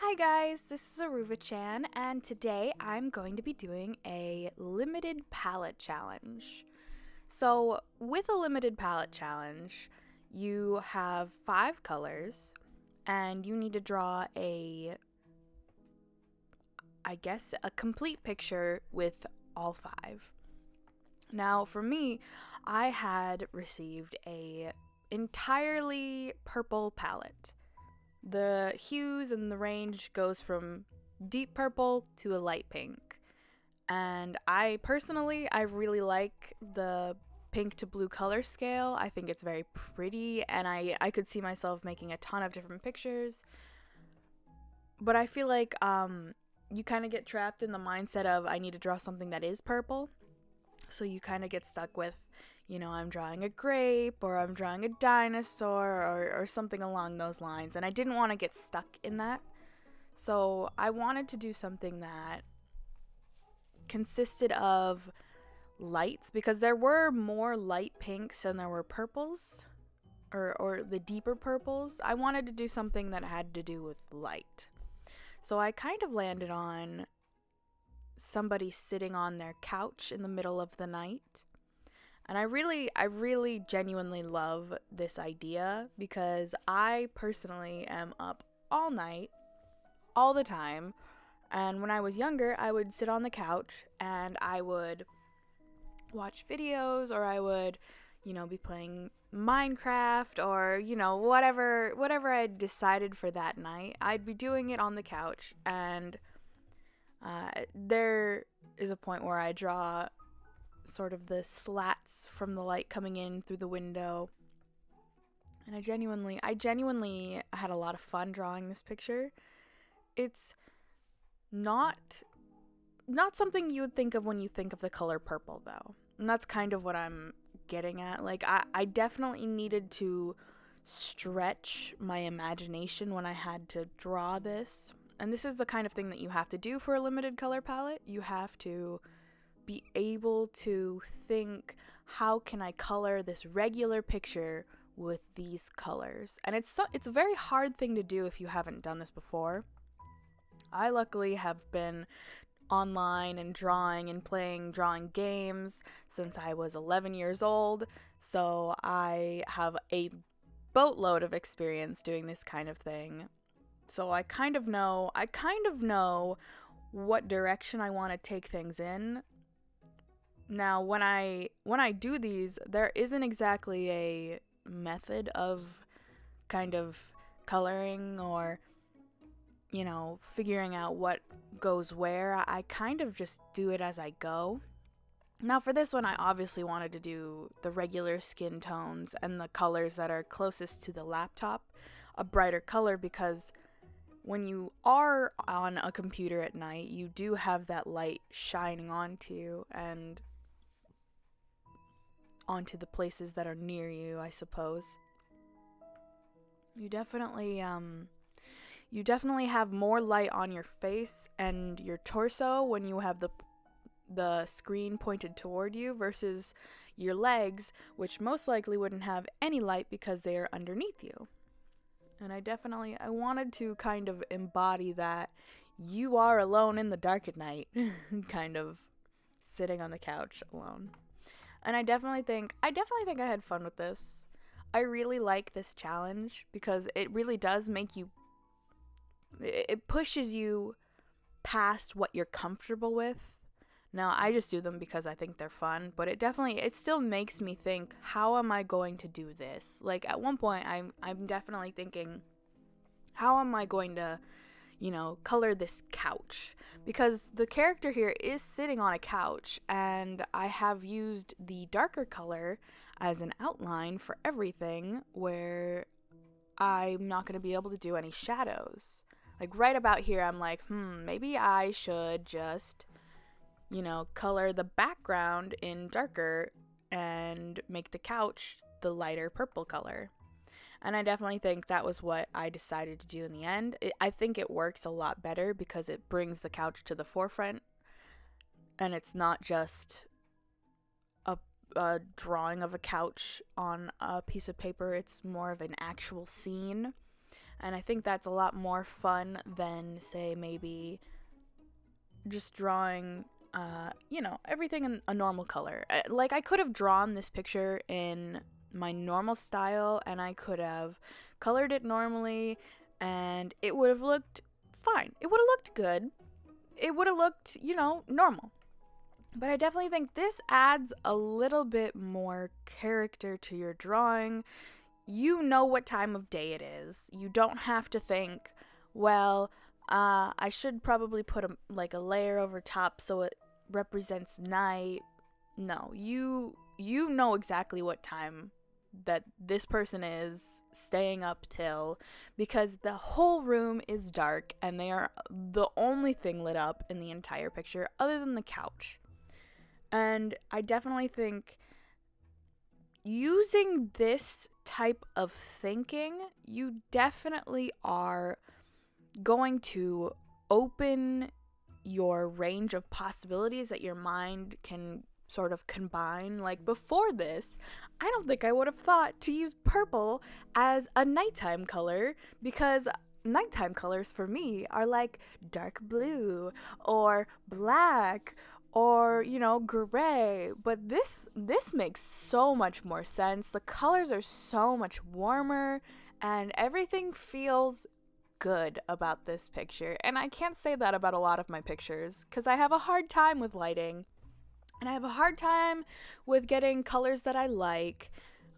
Hi guys, this is AruvaChan, and today I'm going to be doing a limited palette challenge. So, with a limited palette challenge, you have 5 colors, and you need to draw a complete picture with all 5. Now, for me, I had received a entirely purple palette. The hues and the range goes from deep purple to a light pink. And I really like the pink to blue color scale. I think it's very pretty, and I could see myself making a ton of different pictures. But I feel like you kind of get trapped in the mindset of I need to draw something that is purple. So you kind of get stuck with, I'm drawing a grape or I'm drawing a dinosaur or something along those lines. And I didn't want to get stuck in that. So I wanted to do something that consisted of lights, because there were more light pinks than there were purples or the deeper purples. I wanted to do something that had to do with light. So I kind of landed on somebody sitting on their couch in the middle of the night. And I really genuinely love this idea because I personally am up all night, all the time. And when I was younger, I would sit on the couch and I would watch videos, or I would, be playing Minecraft, or, whatever I had decided for that night. I'd be doing it on the couch, and there is a point where I draw sort of the slats from the light coming in through the window. And I genuinely had a lot of fun drawing this picture. It's not something you would think of when you think of the color purple, though. And that's kind of what I'm getting at. Like, I definitely needed to stretch my imagination when I had to draw this. And this is the kind of thing that you have to do for a limited color palette. You have to be able to think, how can I color this regular picture with these colors? And it's a very hard thing to do if you haven't done this before. I luckily have been online and drawing and playing drawing games since I was 11 years old, so I have a boatload of experience doing this kind of thing. So I kind of know what direction I want to take things in. Now, when I do these, there isn't exactly a method of kind of coloring or, figuring out what goes where. I kind of just do it as I go. Now, for this one, I obviously wanted to do the regular skin tones and the colors that are closest to the laptop, a brighter color, because when you are on a computer at night, you do have that light shining onto you and onto the places that are near you, I suppose. You definitely have more light on your face and your torso when you have the screen pointed toward you versus your legs, which most likely wouldn't have any light because they are underneath you. And I wanted to kind of embody that you are alone in the dark at night, kind of sitting on the couch alone. And I definitely think I had fun with this. I really like this challenge because it really does it pushes you past what you're comfortable with. Now, I just do them because I think they're fun, but it still makes me think, how am I going to do this? Like, at one point, I'm definitely thinking, how am I going to, color this couch? Because the character here is sitting on a couch, and I have used the darker color as an outline for everything, where I'm not going to be able to do any shadows. Like, right about here, I'm like, maybe I should just color the background in darker and make the couch the lighter purple color. And I definitely think that was what I decided to do in the end. I think it works a lot better because it brings the couch to the forefront, and it's not just a drawing of a couch on a piece of paper. It's more of an actual scene. And I think that's a lot more fun than, say, maybe just drawing, everything in a normal color. Like, I could have drawn this picture in my normal style, and I could have colored it normally, and it would have looked fine. It would have looked good. It would have looked, normal. But I definitely think this adds a little bit more character to your drawing. You know what time of day it is. You don't have to think, well, I should probably put a layer over top so it represents night. No, you know exactly what time that this person is staying up till, because the whole room is dark and they are the only thing lit up in the entire picture other than the couch. And I definitely think using this type of thinking, you definitely are going to open your range of possibilities that your mind can sort of combine. Like, before this, I don't think I would have thought to use purple as a nighttime color, because nighttime colors for me are like dark blue or black or, gray. But this makes so much more sense. The colors are so much warmer and everything feels good about this picture. And I can't say that about a lot of my pictures, because I have a hard time with lighting. And I have a hard time with getting colors that I like.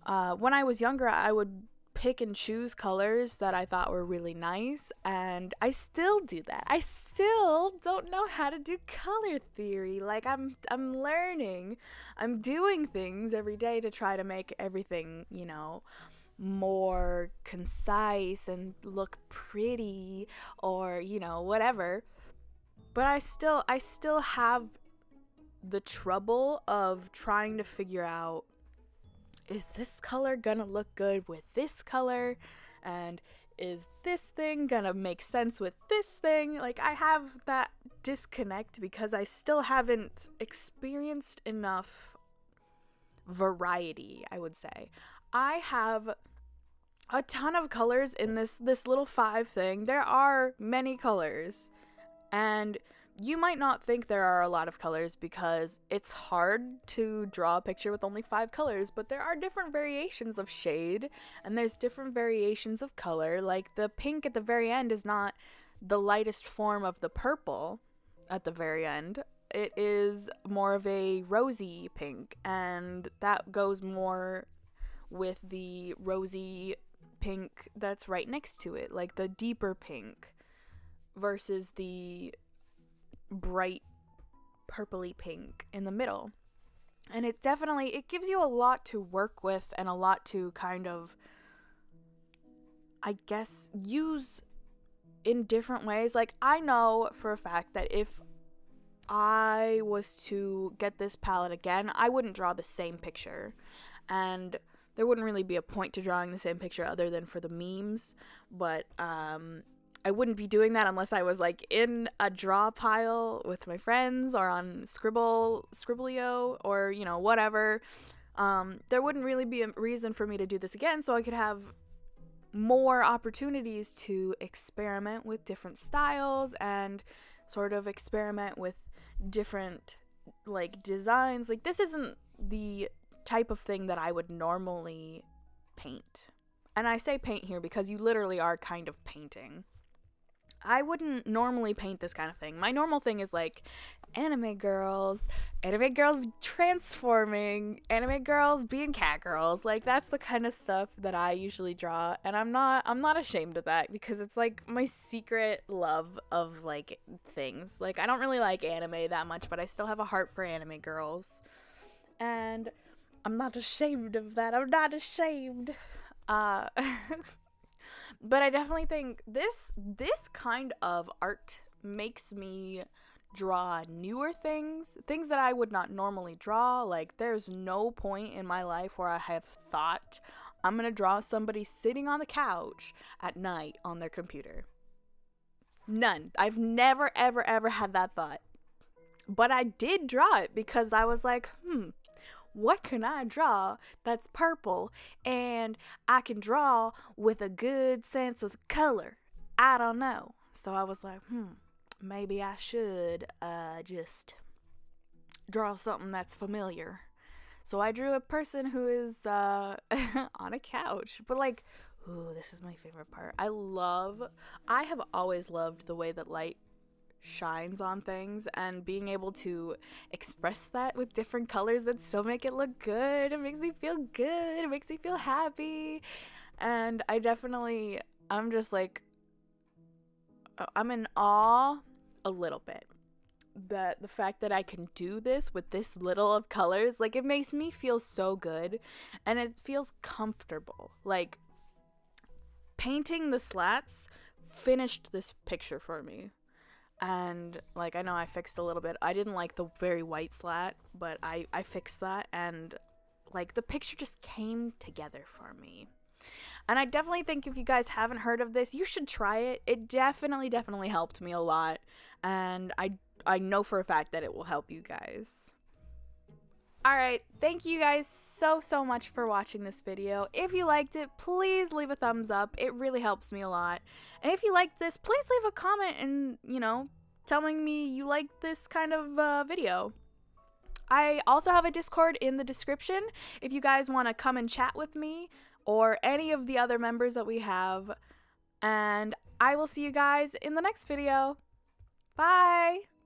When I was younger, I would pick and choose colors that I thought were really nice, and I still do that. I still don't know how to do color theory. Like, I'm learning. I'm doing things every day to try to make everything, more concise and look pretty, or, whatever. But I still have the trouble of trying to figure out, is this color gonna look good with this color? And is this thing gonna make sense with this thing? Like, I have that disconnect because I still haven't experienced enough variety, I would say. I have a ton of colors in this little 5 thing. There are many colors, and you might not think there are a lot of colors because it's hard to draw a picture with only 5 colors, but there are different variations of shade, and there's different variations of color. Like, the pink at the very end is not the lightest form of the purple at the very end. It is more of a rosy pink, and that goes more with the rosy pink that's right next to it, like the deeper pink versus the bright purpley pink in the middle. And it gives you a lot to work with and a lot to kind of, I guess, use in different ways. Like, I know for a fact that if I was to get this palette again, I wouldn't draw the same picture, and there wouldn't really be a point to drawing the same picture other than for the memes. But I wouldn't be doing that unless I was, like, in a draw pile with my friends or on Scribblio or, whatever. There wouldn't really be a reason for me to do this again, so I could have more opportunities to experiment with different styles and sort of experiment with different, like, designs. Like, this isn't the type of thing that I would normally paint. And I say paint here because you literally are kind of painting. I wouldn't normally paint this kind of thing. My normal thing is, like, anime girls transforming, anime girls being cat girls. Like, that's the kind of stuff that I usually draw, and I'm not ashamed of that, because it's, like, my secret love of, like, things. Like, I don't really like anime that much, but I still have a heart for anime girls, and I'm not ashamed of that. I'm not ashamed. But I definitely think this kind of art makes me draw newer things that I would not normally draw. Like, there's no point in my life where I have thought I'm gonna draw somebody sitting on the couch at night on their computer. None. I've never, ever had that thought. But I did draw it because I was like, what can I draw that's purple and I can draw with a good sense of color? I don't know. So I was like, maybe I should just draw something that's familiar. So I drew a person who is on a couch, but like, ooh, this is my favorite part. I have always loved the way that light shines on things, and being able to express that with different colors but still make it look good. It makes me feel good. It makes me feel happy. And I'm just like, I'm in awe a little bit. That the fact that I can do this with this little of colors, like, it makes me feel so good, and it feels comfortable. Like, painting the slats finished this picture for me. And like, I know I fixed a little bit. I didn't like the very white slat, but I fixed that, and like, the picture just came together for me. And I definitely think if you guys haven't heard of this, you should try it. It definitely helped me a lot, and I know for a fact that it will help you guys. Alright, thank you guys so much for watching this video. If you liked it, please leave a thumbs up. It really helps me a lot. And if you liked this, please leave a comment and, telling me you like this kind of video. I also have a Discord in the description if you guys want to come and chat with me or any of the other members that we have. And I will see you guys in the next video. Bye!